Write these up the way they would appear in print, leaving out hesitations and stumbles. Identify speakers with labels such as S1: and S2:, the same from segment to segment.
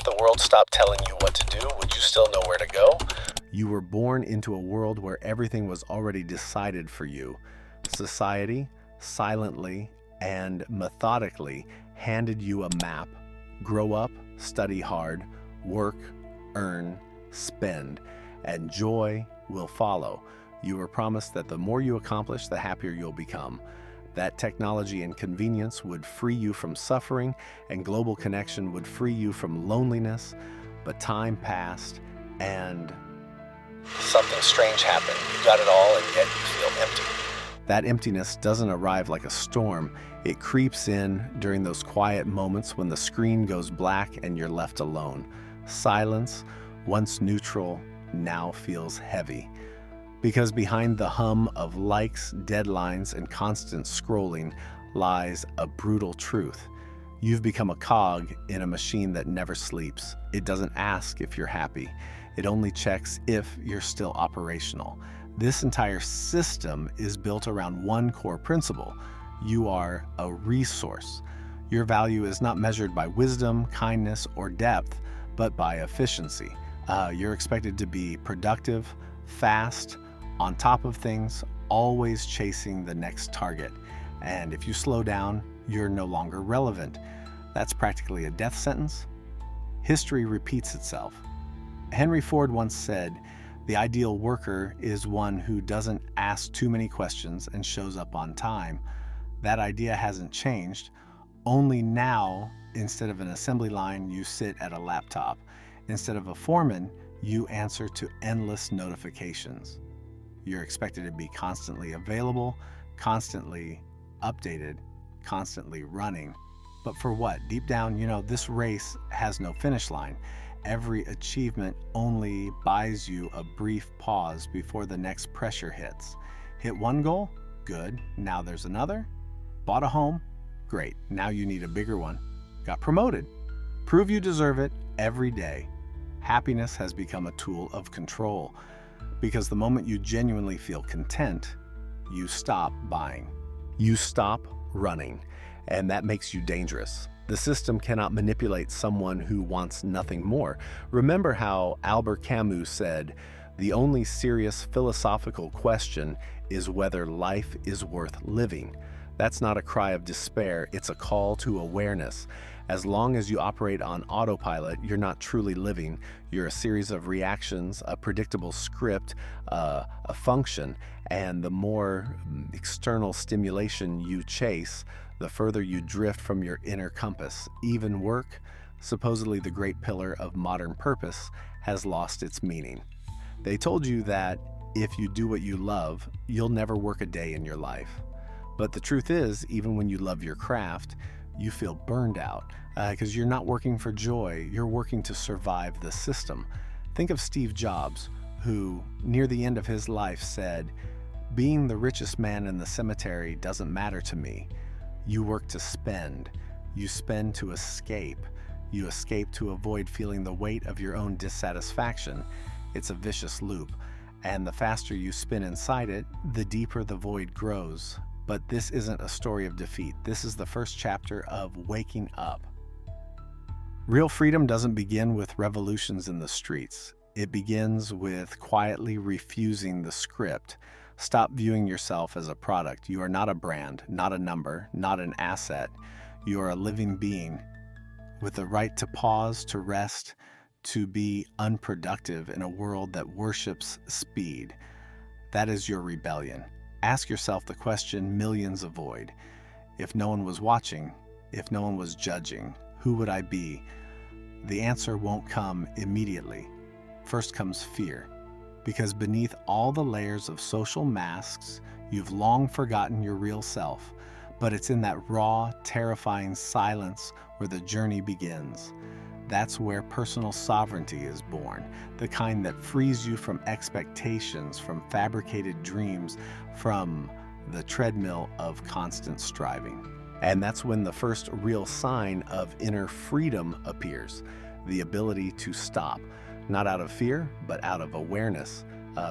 S1: If the world stopped telling you what to do, would you still know where to go? You were born into a world where everything was already decided for you. Society, silently and methodically, handed you a map. Grow up, study hard, work, earn, spend, and joy will follow. You were promised that the more you accomplish, the happier you'll become. That technology and convenience would free you from suffering, and global connection would free you from loneliness. But time passed, and something strange happened. You got it all, and yet you feel empty. That emptiness doesn't arrive like a storm. It creeps in during those quiet moments when the screen goes black and you're left alone. Silence, once neutral, now feels heavy. Because behind the hum of likes, deadlines, and constant scrolling lies a brutal truth. You've become a cog in a machine that never sleeps. It doesn't ask if you're happy. It only checks if you're still operational. This entire system is built around one core principle. You are a resource. Your value is not measured by wisdom, kindness, or depth, but by efficiency. You're expected to be productive, fast, on top of things, always chasing the next target. And if you slow down, you're no longer relevant. That's practically a death sentence. History repeats itself. Henry Ford once said, "The ideal worker is one who doesn't ask too many questions and shows up on time." That idea hasn't changed. Only now, instead of an assembly line, you sit at a laptop. Instead of a foreman, you answer to endless notifications. You're expected to be constantly available, constantly updated, constantly running. But for what? Deep down, this race has no finish line. Every achievement only buys you a brief pause before the next pressure hits. Hit one goal? Good. Now there's another. Bought a home? Great. Now you need a bigger one. Got promoted? Prove you deserve it every day. Happiness has become a tool of control. Because the moment you genuinely feel content, you stop buying. You stop running, and that makes you dangerous. The system cannot manipulate someone who wants nothing more. Remember how Albert Camus said, "The only serious philosophical question is whether life is worth living." That's not a cry of despair, it's a call to awareness. As long as you operate on autopilot, you're not truly living. You're a series of reactions, a predictable script, a function, and the more external stimulation you chase, the further you drift from your inner compass. Even work, supposedly the great pillar of modern purpose, has lost its meaning. They told you that if you do what you love, you'll never work a day in your life. But the truth is, even when you love your craft, you feel burned out because you're not working for joy, you're working to survive the system. Think of Steve Jobs, who, near the end of his life, said, "Being the richest man in the cemetery doesn't matter to me. You work to spend. You spend to escape. You escape to avoid feeling the weight of your own dissatisfaction." It's a vicious loop, and the faster you spin inside it, the deeper the void grows. But this isn't a story of defeat. This is the first chapter of waking up. Real freedom doesn't begin with revolutions in the streets. It begins with quietly refusing the script. Stop viewing yourself as a product. You are not a brand, not a number, not an asset. You are a living being with the right to pause, to rest, to be unproductive in a world that worships speed. That is your rebellion. Ask yourself the question millions avoid. If no one was watching, if no one was judging, who would I be? The answer won't come immediately. First comes fear, because beneath all the layers of social masks, you've long forgotten your real self. But it's in that raw, terrifying silence where the journey begins. That's where personal sovereignty is born, the kind that frees you from expectations, from fabricated dreams, from the treadmill of constant striving. And that's when the first real sign of inner freedom appears, the ability to stop, not out of fear, but out of awareness,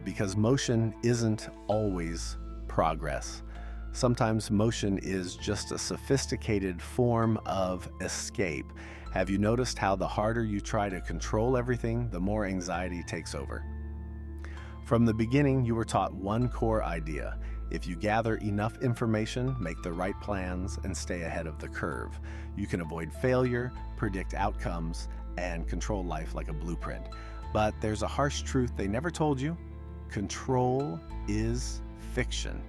S1: because motion isn't always progress. Sometimes motion is just a sophisticated form of escape, Have you noticed how the harder you try to control everything, the more anxiety takes over? From the beginning, you were taught one core idea. If you gather enough information, make the right plans, and stay ahead of the curve, you can avoid failure, predict outcomes, and control life like a blueprint. But there's a harsh truth they never told you. Control is fiction.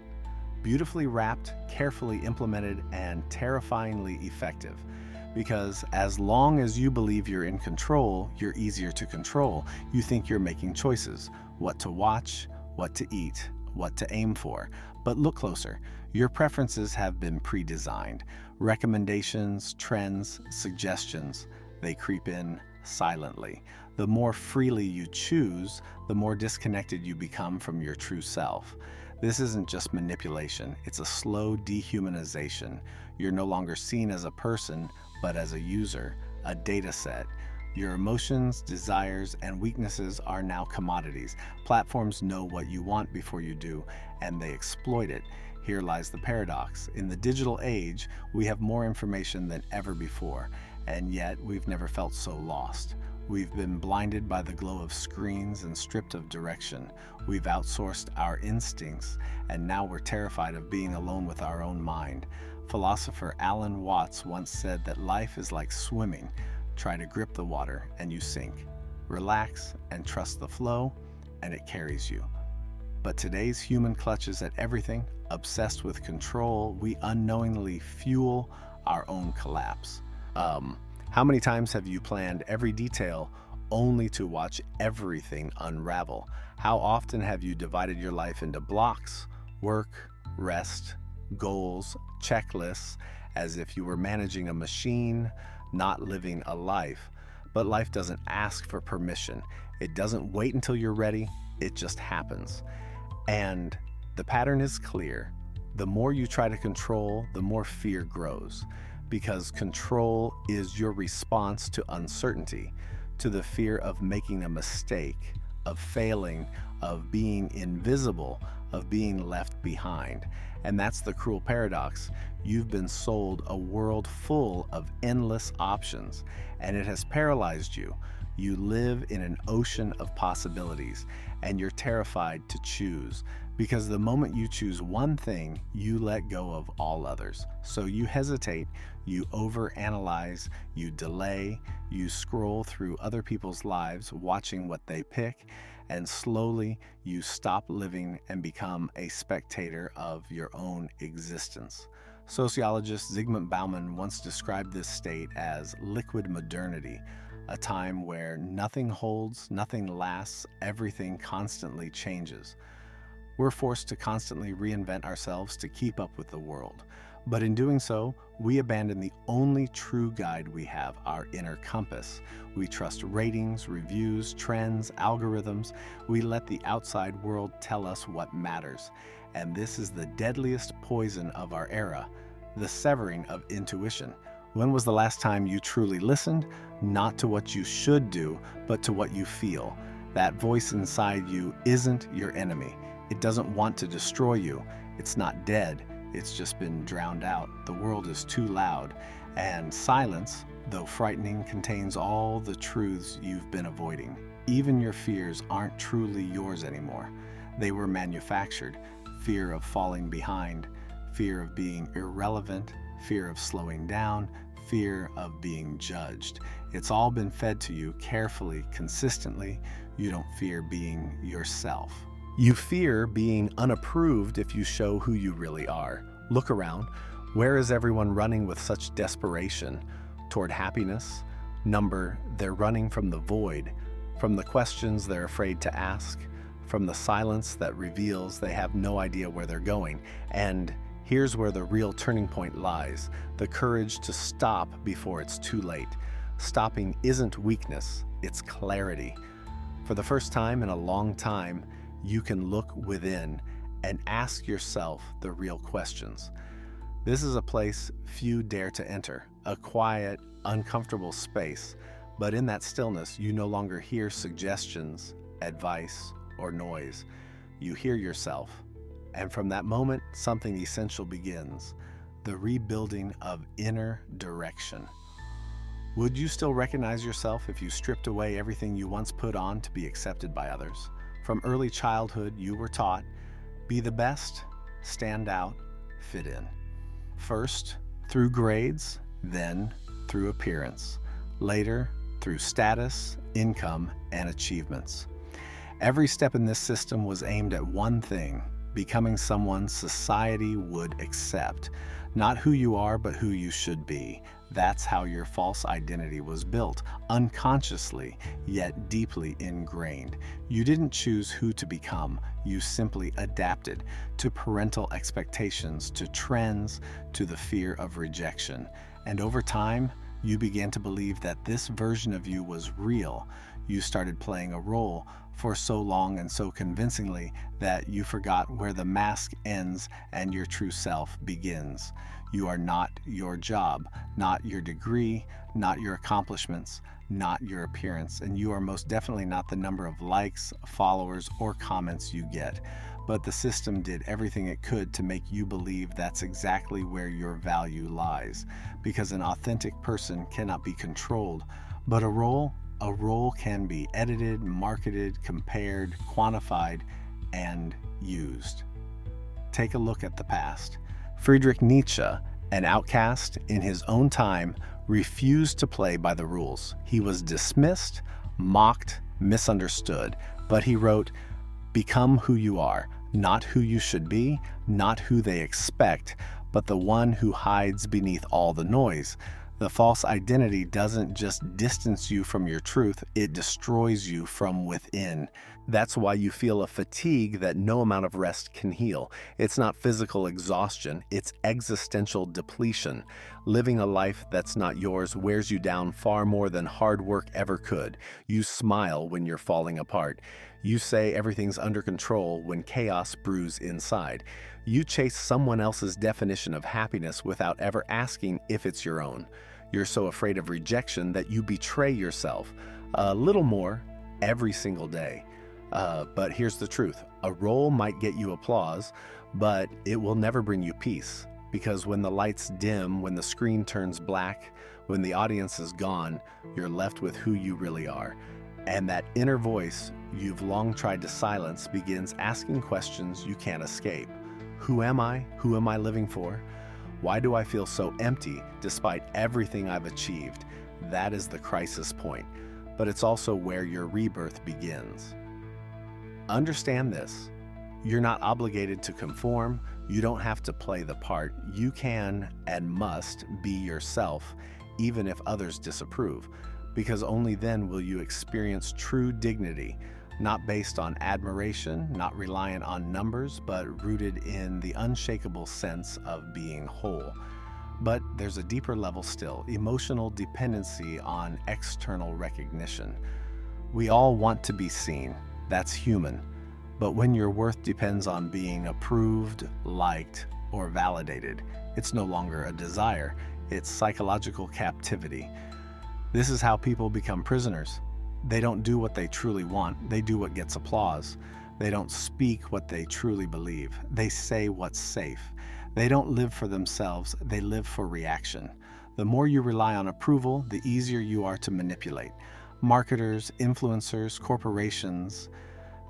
S1: Beautifully wrapped, carefully implemented, and terrifyingly effective. Because as long as you believe you're in control, you're easier to control. You think you're making choices, what to watch, what to eat, what to aim for. But look closer. Your preferences have been pre-designed. Recommendations, trends, suggestions, they creep in silently. The more freely you choose, the more disconnected you become from your true self. This isn't just manipulation, it's a slow dehumanization. You're no longer seen as a person, but as a user, a data set. Your emotions, desires, and weaknesses are now commodities. Platforms know what you want before you do, and they exploit it. Here lies the paradox. In the digital age, we have more information than ever before, and yet we've never felt so lost. We've been blinded by the glow of screens and stripped of direction. We've outsourced our instincts, and now we're terrified of being alone with our own mind. Philosopher Alan Watts once said that life is like swimming. Try to grip the water and you sink. Relax and trust the flow, and it carries you. But today's human clutches at everything, obsessed with control, we unknowingly fuel our own collapse. How many times have you planned every detail only to watch everything unravel? How often have you divided your life into blocks, work, rest, goals, checklists, as if you were managing a machine, not living a life? But life doesn't ask for permission. It doesn't wait until you're ready. It just happens. And the pattern is clear. The more you try to control, the more fear grows. Because control is your response to uncertainty, to the fear of making a mistake, of failing, of being invisible, of being left behind. And that's the cruel paradox. You've been sold a world full of endless options, and it has paralyzed you. You live in an ocean of possibilities, and you're terrified to choose. Because the moment you choose one thing, you let go of all others. So you hesitate, you overanalyze, you delay, you scroll through other people's lives, watching what they pick, and slowly you stop living and become a spectator of your own existence. Sociologist Zygmunt Bauman once described this state as liquid modernity, a time where nothing holds, nothing lasts, everything constantly changes. We're forced to constantly reinvent ourselves to keep up with the world. But in doing so, we abandon the only true guide we have, our inner compass. We trust ratings, reviews, trends, algorithms. We let the outside world tell us what matters. And this is the deadliest poison of our era, the severing of intuition. When was the last time you truly listened? Not to what you should do, but to what you feel. That voice inside you isn't your enemy. It doesn't want to destroy you. It's not dead. It's just been drowned out. The world is too loud. And silence, though frightening, contains all the truths you've been avoiding. Even your fears aren't truly yours anymore. They were manufactured. Fear of falling behind, fear of being irrelevant, fear of slowing down, fear of being judged. It's all been fed to you carefully, consistently. You don't fear being yourself. You fear being unapproved if you show who you really are. Look around. Where is everyone running with such desperation? Toward happiness? They're running from the void, from the questions they're afraid to ask, from the silence that reveals they have no idea where they're going. And here's where the real turning point lies, the courage to stop before it's too late. Stopping isn't weakness, it's clarity. For the first time in a long time, you can look within and ask yourself the real questions. This is a place few dare to enter, a quiet, uncomfortable space, but in that stillness, you no longer hear suggestions, advice, or noise. You hear yourself, and from that moment, something essential begins, the rebuilding of inner direction. Would you still recognize yourself if you stripped away everything you once put on to be accepted by others? From early childhood, you were taught, be the best, stand out, fit in. First, through grades, then through appearance, later through status, income, and achievements. Every step in this system was aimed at one thing: becoming someone society would accept. Not who you are, but who you should be. That's how your false identity was built, unconsciously, yet deeply ingrained. You didn't choose who to become. You simply adapted to parental expectations, to trends, to the fear of rejection. And over time, you began to believe that this version of you was real. You started playing a role for so long and so convincingly that you forgot where the mask ends and your true self begins. You are not your job, not your degree, not your accomplishments, not your appearance, and you are most definitely not the number of likes, followers, or comments you get. But the system did everything it could to make you believe that's exactly where your value lies, because an authentic person cannot be controlled, but a role can be edited, marketed, compared, quantified, and used. Take a look at the past. Friedrich Nietzsche, an outcast in his own time, refused to play by the rules. He was dismissed, mocked, misunderstood, but he wrote, "Become who you are, not who you should be, not who they expect, but the one who hides beneath all the noise." The false identity doesn't just distance you from your truth, it destroys you from within. That's why you feel a fatigue that no amount of rest can heal. It's not physical exhaustion, it's existential depletion. Living a life that's not yours wears you down far more than hard work ever could. You smile when you're falling apart. You say everything's under control when chaos brews inside. You chase someone else's definition of happiness without ever asking if it's your own. You're so afraid of rejection that you betray yourself a little more every single day. But here's the truth. A role might get you applause, but it will never bring you peace. Because when the lights dim, when the screen turns black, when the audience is gone, you're left with who you really are. And that inner voice you've long tried to silence begins asking questions you can't escape. Who am I? Who am I living for? Why do I feel so empty despite everything I've achieved? That is the crisis point, but it's also where your rebirth begins. Understand this. You're not obligated to conform. You don't have to play the part. You can and must be yourself, even if others disapprove, because only then will you experience true dignity, not based on admiration, not reliant on numbers, but rooted in the unshakable sense of being whole. But there's a deeper level still, emotional dependency on external recognition. We all want to be seen. That's human. But when your worth depends on being approved, liked, or validated, it's no longer a desire, it's psychological captivity. This is how people become prisoners. They don't do what they truly want, they do what gets applause. They don't speak what they truly believe, they say what's safe. They don't live for themselves, they live for reaction. The more you rely on approval, the easier you are to manipulate. Marketers, influencers, corporations,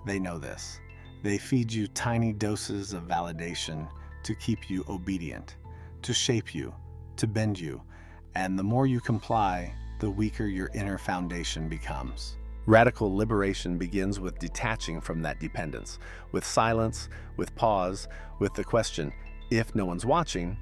S1: they know this. They feed you tiny doses of validation to keep you obedient, to shape you, to bend you. And the more you comply, the weaker your inner foundation becomes. Radical liberation begins with detaching from that dependence, with silence, with pause, with the question, if no one's watching,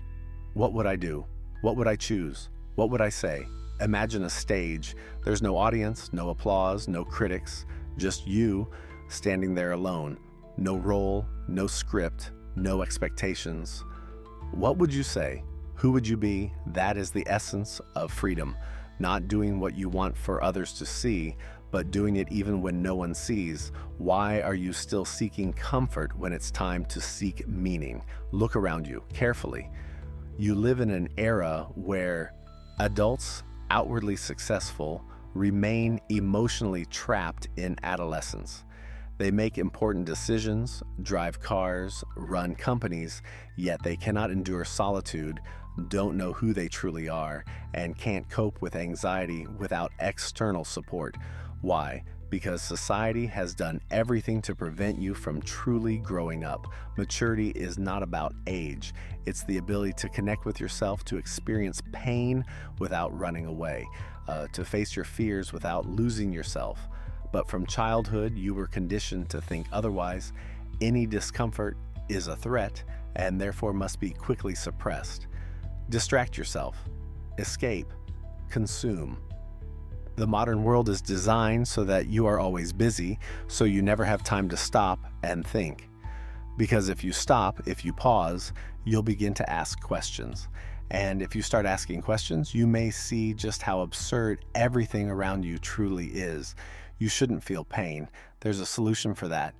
S1: what would I do? What would I choose? What would I say? Imagine a stage. There's no audience, no applause, no critics, just you standing there alone. No role, no script, no expectations. What would you say? Who would you be? That is the essence of freedom. Not doing what you want for others to see, but doing it even when no one sees. Why are you still seeking comfort when it's time to seek meaning? Look around you carefully. You live in an era where adults, outwardly successful, remain emotionally trapped in adolescence. They make important decisions, drive cars, run companies, yet they cannot endure solitude, don't know who they truly are, and can't cope with anxiety without external support. Why? Because society has done everything to prevent you from truly growing up. Maturity is not about age. It's the ability to connect with yourself, to experience pain without running away, to face your fears without losing yourself. But from childhood, you were conditioned to think otherwise. Any discomfort is a threat and therefore must be quickly suppressed. Distract yourself, escape, consume. The modern world is designed so that you are always busy, so you never have time to stop and think. Because if you stop, if you pause, you'll begin to ask questions. And if you start asking questions, you may see just how absurd everything around you truly is. You shouldn't feel pain. There's a solution for that.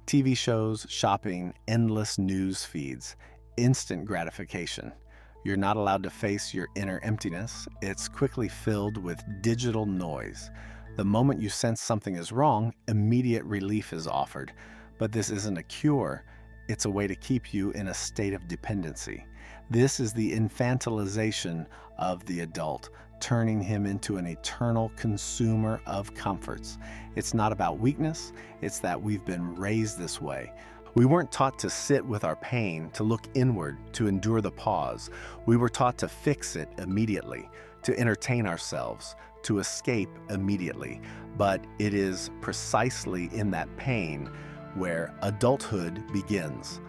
S1: TV shows, shopping, endless news feeds, instant gratification. You're not allowed to face your inner emptiness. It's quickly filled with digital noise. The moment you sense something is wrong, immediate relief is offered. But this isn't a cure. It's a way to keep you in a state of dependency. This is the infantilization of the adult, turning him into an eternal consumer of comforts. It's not about weakness, it's that we've been raised this way. We weren't taught to sit with our pain, to look inward, to endure the pause. We were taught to fix it immediately, to entertain ourselves, to escape immediately. But it is precisely in that pain where adulthood begins.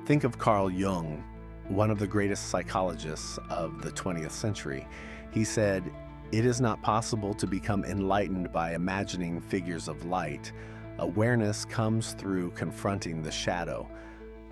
S1: Think of Carl Jung, one of the greatest psychologists of the 20th century. He said, "It is not possible to become enlightened by imagining figures of light. Awareness comes through confronting the shadow."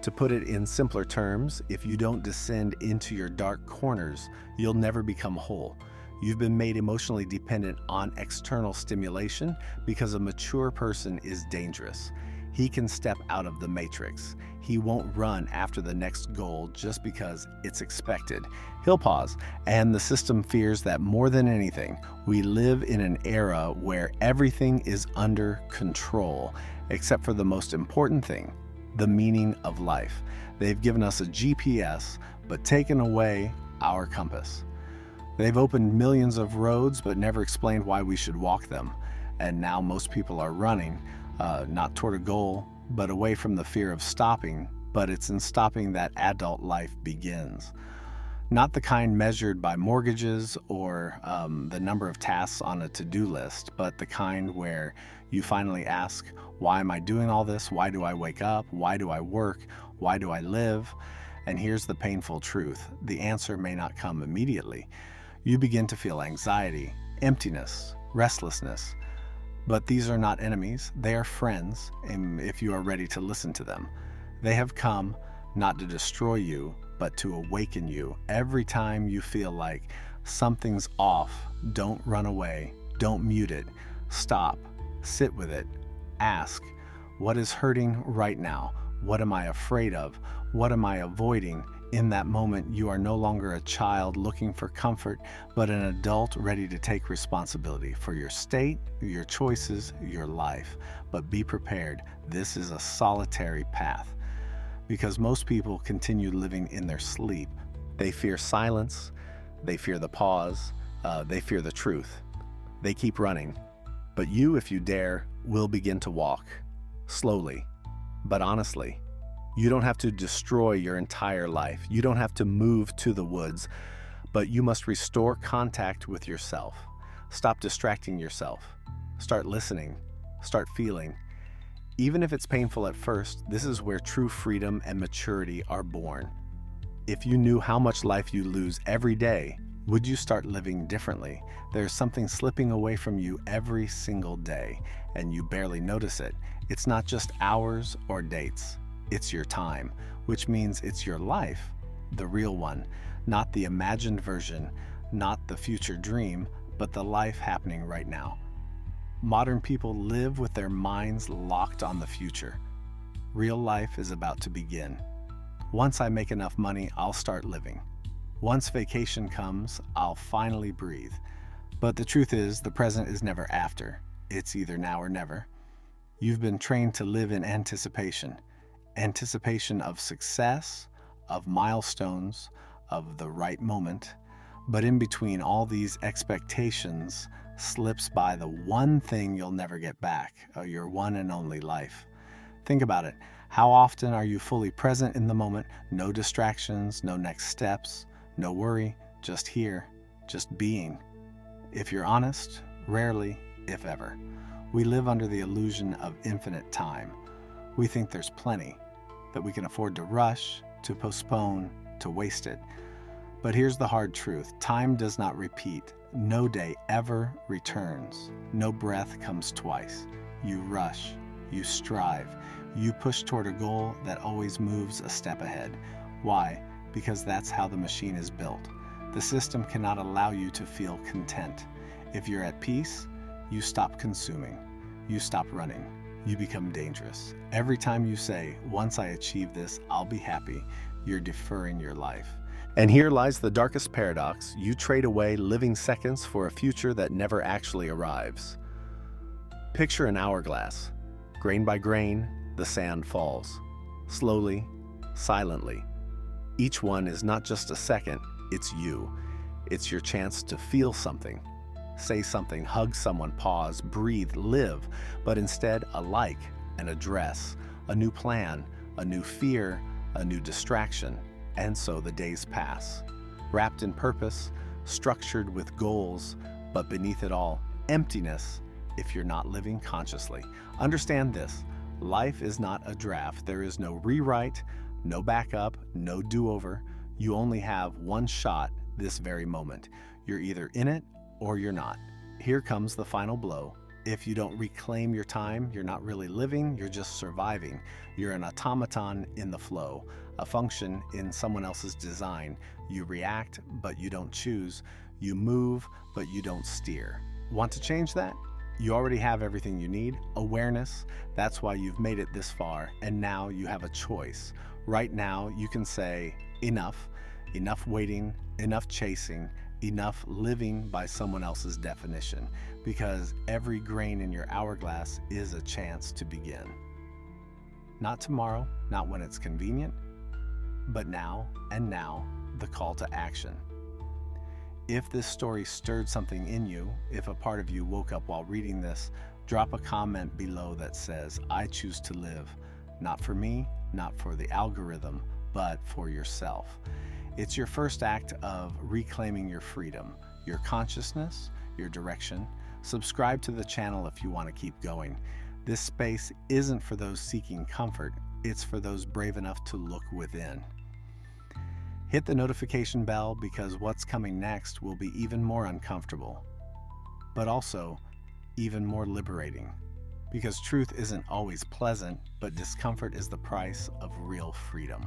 S1: To put it in simpler terms, if you don't descend into your dark corners, you'll never become whole. You've been made emotionally dependent on external stimulation because a mature person is dangerous. He can step out of the matrix. He won't run after the next goal just because it's expected. He'll pause, and the system fears that more than anything, we live in an era where everything is under control, except for the most important thing, the meaning of life. They've given us a GPS, but taken away our compass. They've opened millions of roads, but never explained why we should walk them. And now most people are running, not toward a goal, but away from the fear of stopping. But it's in stopping that adult life begins. Not the kind measured by mortgages or the number of tasks on a to-do list, but the kind where you finally ask, why am I doing all this? Why do I wake up? Why do I work? Why do I live? And here's the painful truth. The answer may not come immediately. You begin to feel anxiety, emptiness, restlessness. But these are not enemies. They are friends, if you are ready to listen to them. They have come not to destroy you, but to awaken you. Every time you feel like something's off, don't run away, don't mute it. Stop, sit with it, ask, what is hurting right now? What am I afraid of? What am I avoiding? In that moment, you are no longer a child looking for comfort, but an adult ready to take responsibility for your state, your choices, your life. But be prepared. This is a solitary path. Because most people continue living in their sleep. They fear silence, they fear the pause, they fear the truth. They keep running. But you, if you dare, will begin to walk. Slowly, but honestly. You don't have to destroy your entire life. You don't have to move to the woods, but you must restore contact with yourself. Stop distracting yourself. Start listening. Start feeling. Even if it's painful at first, this is where true freedom and maturity are born. If you knew how much life you lose every day, would you start living differently? There's something slipping away from you every single day, and you barely notice it. It's not just hours or dates. It's your time, which means it's your life, the real one, not the imagined version, not the future dream, but the life happening right now. Modern people live with their minds locked on the future. Real life is about to begin. Once I make enough money, I'll start living. Once vacation comes, I'll finally breathe. But the truth is, the present is never after. It's either now or never. You've been trained to live in anticipation. Anticipation of success, of milestones, of the right moment. But in between all these expectations slips by the one thing you'll never get back, your one and only life. Think about it. How often are you fully present in the moment? No distractions, no next steps, no worry, just here, just being. If you're honest, rarely, if ever. We live under the illusion of infinite time. We think there's plenty, that we can afford to rush, to postpone, to waste it. But here's the hard truth. Time does not repeat. No day ever returns. No breath comes twice. You rush. You strive. You push toward a goal that always moves a step ahead. Why? Because that's how the machine is built. The system cannot allow you to feel content. If you're at peace, you stop consuming. You stop running. You become dangerous. Every time you say, once I achieve this, I'll be happy, you're deferring your life. And here lies the darkest paradox. You trade away living seconds for a future that never actually arrives. Picture an hourglass. Grain by grain, the sand falls. Slowly, silently. Each one is not just a second, it's you. It's your chance to feel something. Say something, hug someone, pause, breathe, live. But instead, a like, an address, a new plan, a new fear, a new distraction. And so the days pass, wrapped in purpose, structured with goals, but beneath it all, emptiness if you're not living consciously. Understand this, life is not a draft. There is no rewrite, no backup, no do-over. You only have one shot this very moment. You're either in it or you're not. Here comes the final blow. If you don't reclaim your time, you're not really living, you're just surviving. You're an automaton in the flow, a function in someone else's design. You react, but you don't choose. You move, but you don't steer. Want to change that? You already have everything you need. Awareness, that's why you've made it this far, and now you have a choice. Right now, you can say, enough. Enough waiting, enough chasing, enough living by someone else's definition, because every grain in your hourglass is a chance to begin. Not tomorrow, not when it's convenient, but now, and now, the call to action. If this story stirred something in you, if a part of you woke up while reading this, drop a comment below that says, I choose to live, not for me, not for the algorithm, but for yourself. It's your first act of reclaiming your freedom, your consciousness, your direction. Subscribe to the channel if you want to keep going. This space isn't for those seeking comfort, it's for those brave enough to look within. Hit the notification bell because what's coming next will be even more uncomfortable, but also even more liberating. Because truth isn't always pleasant, but discomfort is the price of real freedom.